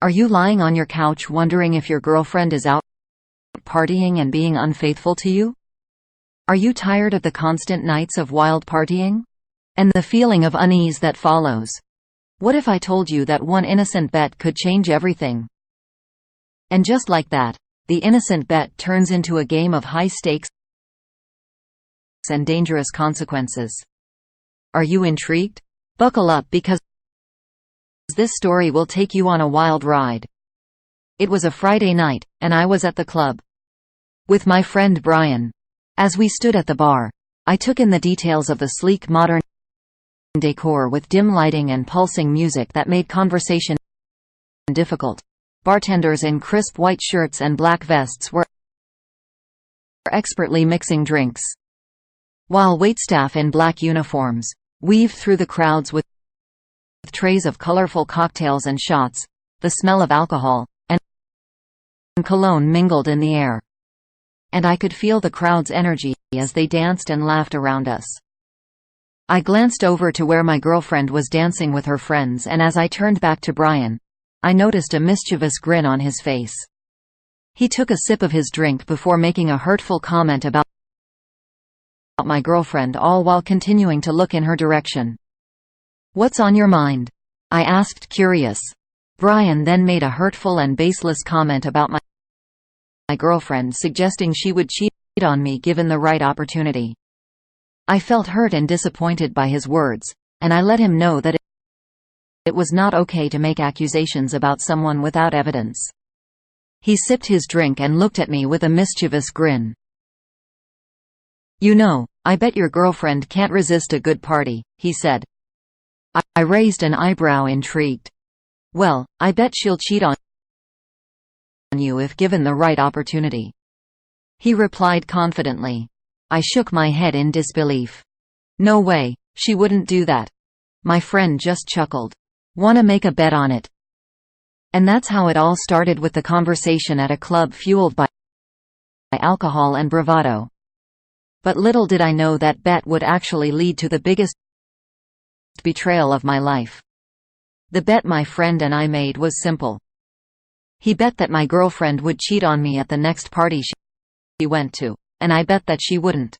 Are you lying on your couch wondering if your girlfriend is out partying and being unfaithful to you? Are you tired of the constant nights of wild partying? And the feeling of unease that follows? What if I told you that one innocent bet could change everything? And just like that, the innocent bet turns into a game of high stakes and dangerous consequences. Are you intrigued? Buckle up, because this story will take you on a wild ride. It was a Friday night, and I was at the club with my friend Brian. As we stood at the bar, I took in the details of the sleek modern decor with dim lighting and pulsing music that made conversation difficult. Bartenders in crisp white shirts and black vests were expertly mixing drinks, while waitstaff in black uniforms weaved through the crowds with trays of colorful cocktails and shots. The smell of alcohol and cologne mingled in the air, and I could feel the crowd's energy as they danced and laughed around us. I glanced over to where my girlfriend was dancing with her friends, and as I turned back to Brian, I noticed a mischievous grin on his face. He took a sip of his drink before making a hurtful comment about my girlfriend, all while continuing to look in her direction. "What's on your mind?" I asked, curious. Brian then made a hurtful and baseless comment about my girlfriend, suggesting she would cheat on me given the right opportunity. I felt hurt and disappointed by his words, and I let him know that it was not okay to make accusations about someone without evidence. He sipped his drink and looked at me with a mischievous grin. "You know, I bet your girlfriend can't resist a good party," he said. I raised an eyebrow, intrigued. "Well, I bet she'll cheat on you if given the right opportunity," he replied confidently. I shook my head in disbelief. "No way, she wouldn't do that." My friend just chuckled. "Wanna make a bet on it?" And that's how it all started, with the conversation at a club fueled by alcohol and bravado. But little did I know that bet would actually lead to the biggest betrayal of my life. The bet my friend and I made was simple. He bet that my girlfriend would cheat on me at the next party she went to, and I bet that she wouldn't.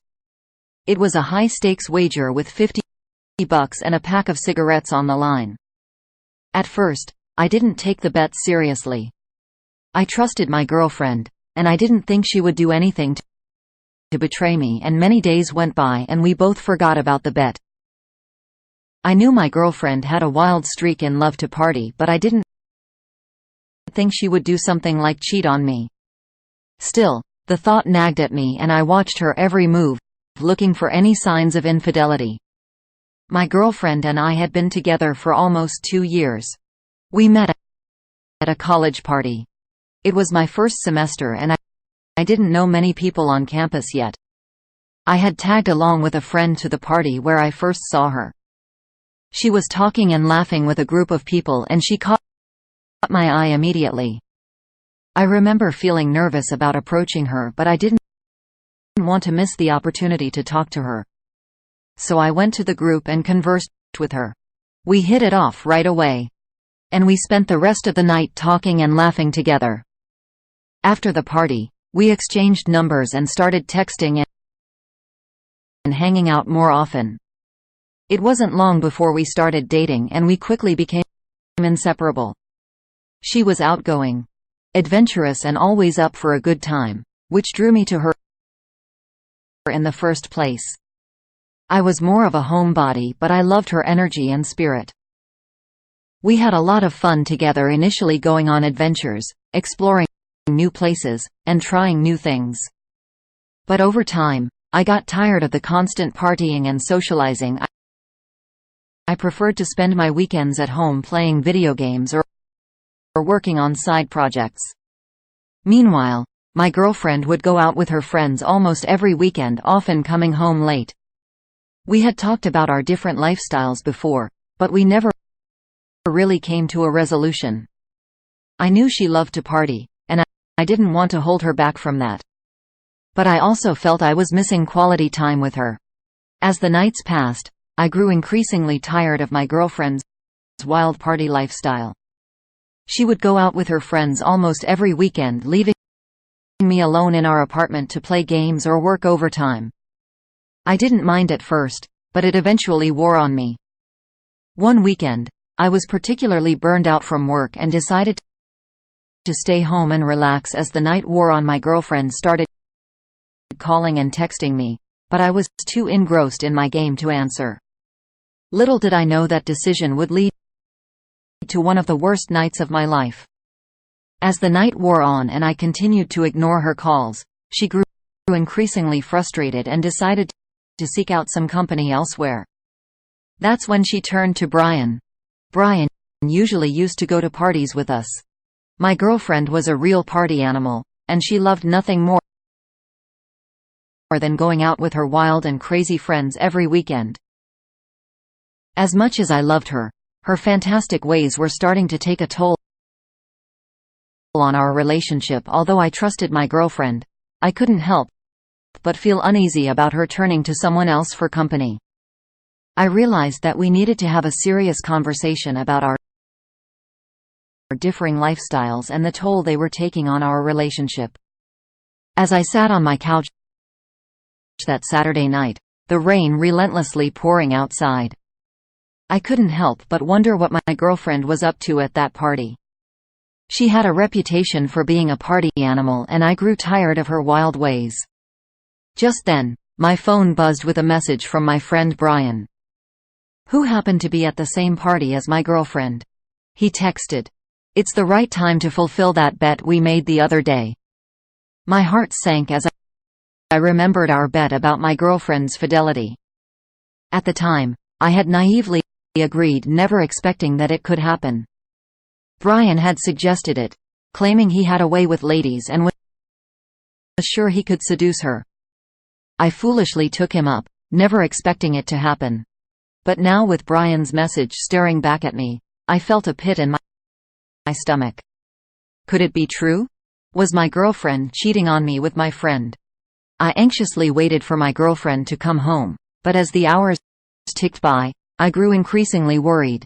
It was a high-stakes wager with $50 and a pack of cigarettes on the line. At first, I didn't take the bet seriously. I trusted my girlfriend, and I didn't think she would do anything to betray me, and many days went by and we both forgot about the bet. I knew my girlfriend had a wild streak in love to party, but I didn't think she would do something like cheat on me. Still, the thought nagged at me, and I watched her every move, looking for any signs of infidelity. My girlfriend and I had been together for almost 2 years. We met at a college party. It was my first semester, and I didn't know many people on campus yet. I had tagged along with a friend to the party where I first saw her. She was talking and laughing with a group of people, and she caught my eye immediately. I remember feeling nervous about approaching her, but I didn't want to miss the opportunity to talk to her. So I went to the group and conversed with her. We hit it off right away, and we spent the rest of the night talking and laughing together. After the party, we exchanged numbers and started texting and hanging out more often. It wasn't long before we started dating, and we quickly became inseparable. She was outgoing, adventurous, and always up for a good time, which drew me to her in the first place. I was more of a homebody, but I loved her energy and spirit. We had a lot of fun together, initially going on adventures, exploring new places, and trying new things. But over time, I got tired of the constant partying and socializing. I preferred to spend my weekends at home playing video games or working on side projects. Meanwhile, my girlfriend would go out with her friends almost every weekend, often coming home late. We had talked about our different lifestyles before, but we never really came to a resolution. I knew she loved to party, and I didn't want to hold her back from that. But I also felt I was missing quality time with her. As the nights passed, I grew increasingly tired of my girlfriend's wild party lifestyle. She would go out with her friends almost every weekend, leaving me alone in our apartment to play games or work overtime. I didn't mind at first, but it eventually wore on me. One weekend, I was particularly burned out from work and decided to stay home and relax. As the night wore on, my girlfriend started calling and texting me, but I was too engrossed in my game to answer. Little did I know that decision would lead to one of the worst nights of my life. As the night wore on and I continued to ignore her calls, she grew increasingly frustrated and decided to seek out some company elsewhere. That's when she turned to Brian. Brian usually used to go to parties with us. My girlfriend was a real party animal, and she loved nothing more than going out with her wild and crazy friends every weekend. As much as I loved her, her fantastic ways were starting to take a toll on our relationship. Although I trusted my girlfriend, I couldn't help but feel uneasy about her turning to someone else for company. I realized that we needed to have a serious conversation about our differing lifestyles and the toll they were taking on our relationship. As I sat on my couch that Saturday night, the rain relentlessly pouring outside, I couldn't help but wonder what my girlfriend was up to at that party. She had a reputation for being a party animal, and I grew tired of her wild ways. Just then, my phone buzzed with a message from my friend Brian, who happened to be at the same party as my girlfriend. He texted, "It's the right time to fulfill that bet we made the other day." My heart sank as I remembered our bet about my girlfriend's fidelity. At the time, I had naively agreed, never expecting that it could happen. Brian had suggested it, claiming he had a way with ladies and was sure he could seduce her. I foolishly took him up, never expecting it to happen. But now, with Brian's message staring back at me, I felt a pit in my stomach. Could it be true? Was my girlfriend cheating on me with my friend? I anxiously waited for my girlfriend to come home, but as the hours ticked by, I grew increasingly worried.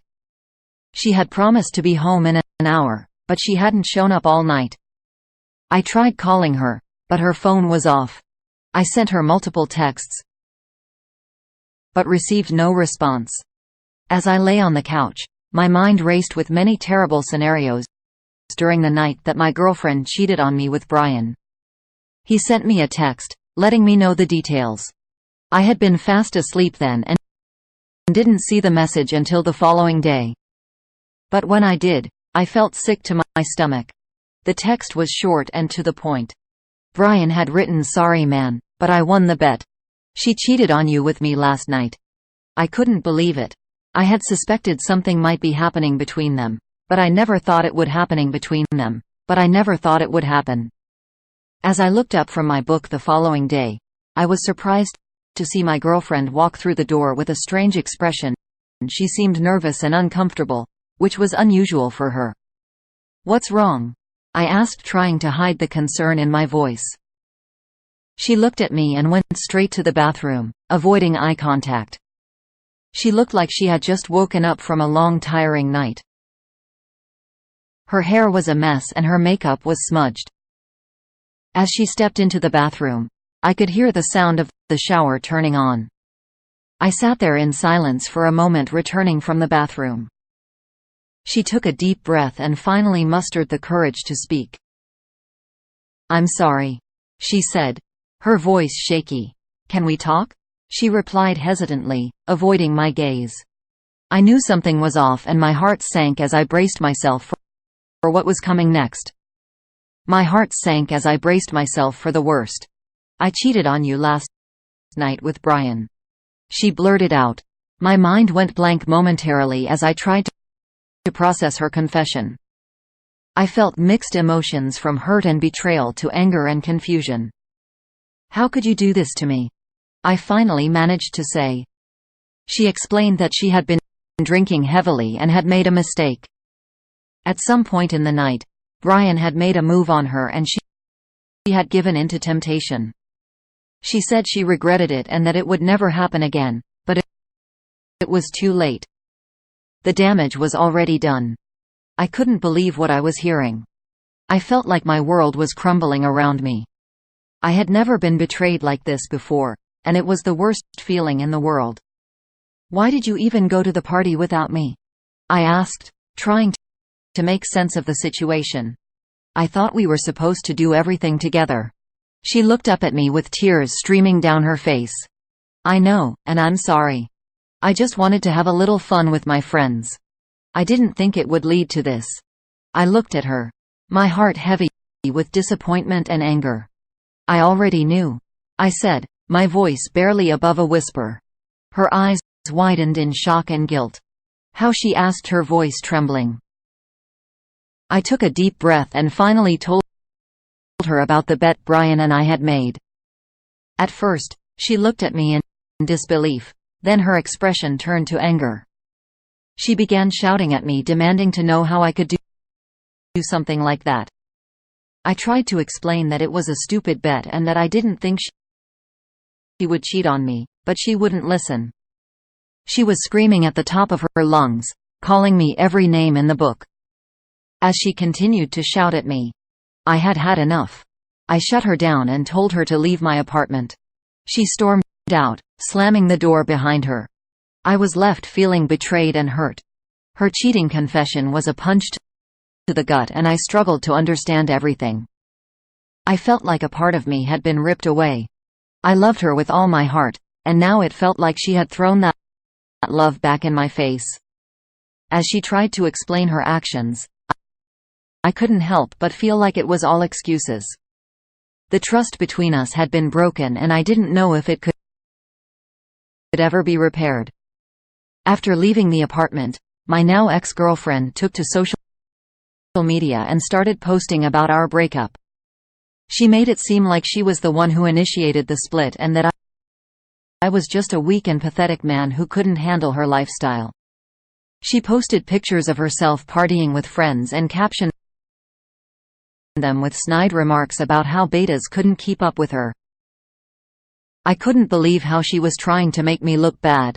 She had promised to be home in an hour, but she hadn't shown up all night. I tried calling her, but her phone was off. I sent her multiple texts, but received no response. As I lay on the couch, my mind raced with many terrible scenarios during the night that my girlfriend cheated on me with Brian. He sent me a text, letting me know the details. I had been fast asleep then and didn't see the message until the following day. But when I did, I felt sick to my stomach. The text was short and to the point. Brian had written, "Sorry man, but I won the bet. She cheated on you with me last night." I couldn't believe it. I had suspected something might be happening between them, but I never thought it would happen. As I looked up from my book the following day, I was surprised to see my girlfriend walk through the door with a strange expression. She seemed nervous and uncomfortable, which was unusual for her. "What's wrong?" I asked, trying to hide the concern in my voice. She looked at me and went straight to the bathroom, avoiding eye contact. She looked like she had just woken up from a long, tiring night. Her hair was a mess and her makeup was smudged. As she stepped into the bathroom, I could hear the sound of the shower turning on. I sat there in silence for a moment, returning from the bathroom. She took a deep breath and finally mustered the courage to speak. "I'm sorry," she said, her voice shaky. "Can we talk?" she replied hesitantly, avoiding my gaze. I knew something was off and my heart sank as I braced myself for what was coming next. My heart sank as I braced myself for the worst. "I cheated on you last night with Brian," she blurted out. My mind went blank momentarily as I tried to process her confession. I felt mixed emotions, from hurt and betrayal to anger and confusion. "How could you do this to me?" I finally managed to say. She explained that she had been drinking heavily and had made a mistake. At some point in the night, Brian had made a move on her and she had given in to temptation. She said she regretted it and that it would never happen again, but it was too late. The damage was already done. I couldn't believe what I was hearing. I felt like my world was crumbling around me. I had never been betrayed like this before, and it was the worst feeling in the world. "Why did you even go to the party without me?" I asked, trying to make sense of the situation. "I thought we were supposed to do everything together." She looked up at me with tears streaming down her face. "I know, and I'm sorry. I just wanted to have a little fun with my friends. I didn't think it would lead to this." I looked at her, my heart heavy with disappointment and anger. "I already knew," I said, my voice barely above a whisper. Her eyes widened in shock and guilt. "How?" she asked, her voice trembling. I took a deep breath and finally told her about the bet Brian and I had made. At first, she looked at me in disbelief, then her expression turned to anger. She began shouting at me, demanding to know how I could do something like that. I tried to explain that it was a stupid bet and that I didn't think she would cheat on me, but she wouldn't listen. She was screaming at the top of her lungs, calling me every name in the book. As she continued to shout at me, I had had enough. I shut her down and told her to leave my apartment. She stormed out, slamming the door behind her. I was left feeling betrayed and hurt. Her cheating confession was a punch to the gut, and I struggled to understand everything. I felt like a part of me had been ripped away. I loved her with all my heart, and now it felt like she had thrown that love back in my face. As she tried to explain her actions, I couldn't help but feel like it was all excuses. The trust between us had been broken, and I didn't know if it could ever be repaired. After leaving the apartment, my now ex-girlfriend took to social media and started posting about our breakup. She made it seem like she was the one who initiated the split and that I was just a weak and pathetic man who couldn't handle her lifestyle. She posted pictures of herself partying with friends and captioned them with snide remarks about how betas couldn't keep up with her. I couldn't believe how she was trying to make me look bad,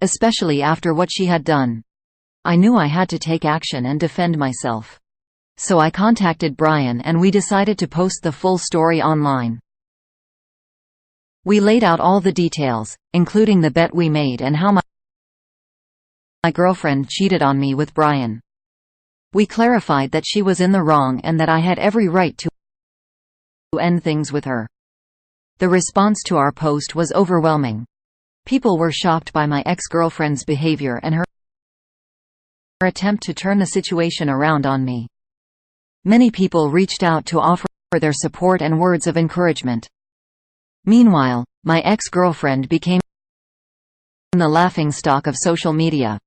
especially after what she had done. I knew I had to take action and defend myself. So I contacted Brian and we decided to post the full story online. We laid out all the details, including the bet we made and how my girlfriend cheated on me with Brian. We clarified that she was in the wrong and that I had every right to end things with her. The response to our post was overwhelming. People were shocked by my ex-girlfriend's behavior and her attempt to turn the situation around on me. Many people reached out to offer their support and words of encouragement. Meanwhile, my ex-girlfriend became the laughingstock of social media.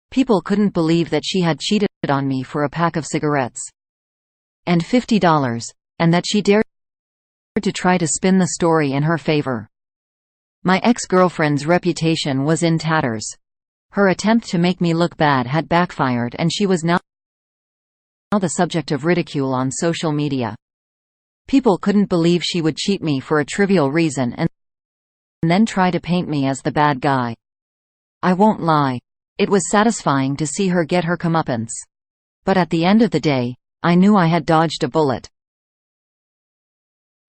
People couldn't believe that she had cheated on me for a pack of cigarettes and $50, and that she dared to try to spin the story in her favor. My ex-girlfriend's reputation was in tatters. Her attempt to make me look bad had backfired, and she was now the subject of ridicule on social media. People couldn't believe she would cheat me for a trivial reason and then try to paint me as the bad guy. I won't lie. It was satisfying to see her get her comeuppance. But at the end of the day, I knew I had dodged a bullet.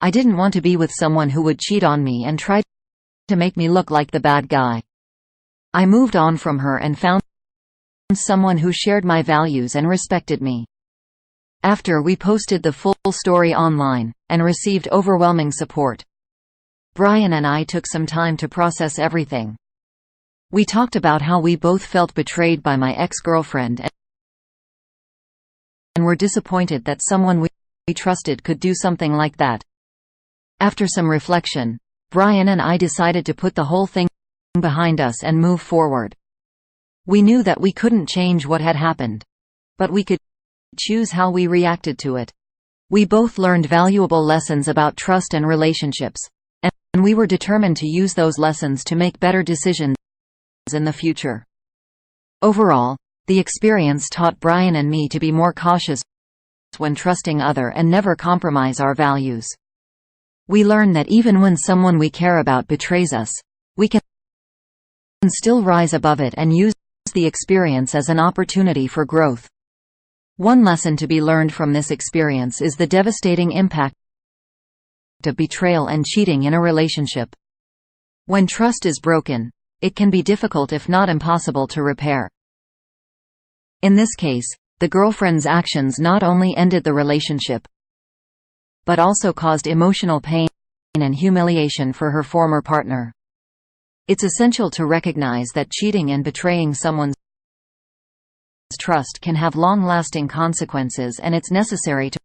I didn't want to be with someone who would cheat on me and try to make me look like the bad guy. I moved on from her and found someone who shared my values and respected me. After we posted the full story online, and received overwhelming support, Brian and I took some time to process everything. We talked about how we both felt betrayed by my ex-girlfriend and were disappointed that someone we trusted could do something like that. After some reflection, Brian and I decided to put the whole thing behind us and move forward. We knew that we couldn't change what had happened, but we could choose how we reacted to it. We both learned valuable lessons about trust and relationships, and we were determined to use those lessons to make better decisions in the future. Overall, the experience taught Brian and me to be more cautious when trusting others and never compromise our values. We learned that even when someone we care about betrays us, we can still rise above it and use the experience as an opportunity for growth. One lesson to be learned from this experience is the devastating impact of betrayal and cheating in a relationship. When trust is broken, it can be difficult if not impossible to repair. In this case, the girlfriend's actions not only ended the relationship, but also caused emotional pain and humiliation for her former partner. It's essential to recognize that cheating and betraying someone's trust can have long-lasting consequences, and it's necessary to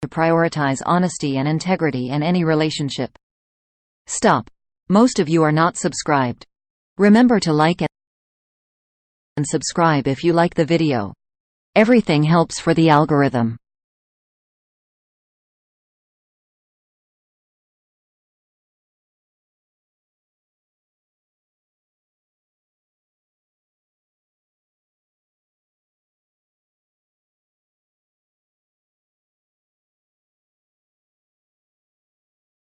prioritize honesty and integrity in any relationship. Stop. Most of you are not subscribed. Remember to like and subscribe if you like the video. Everything helps for the algorithm.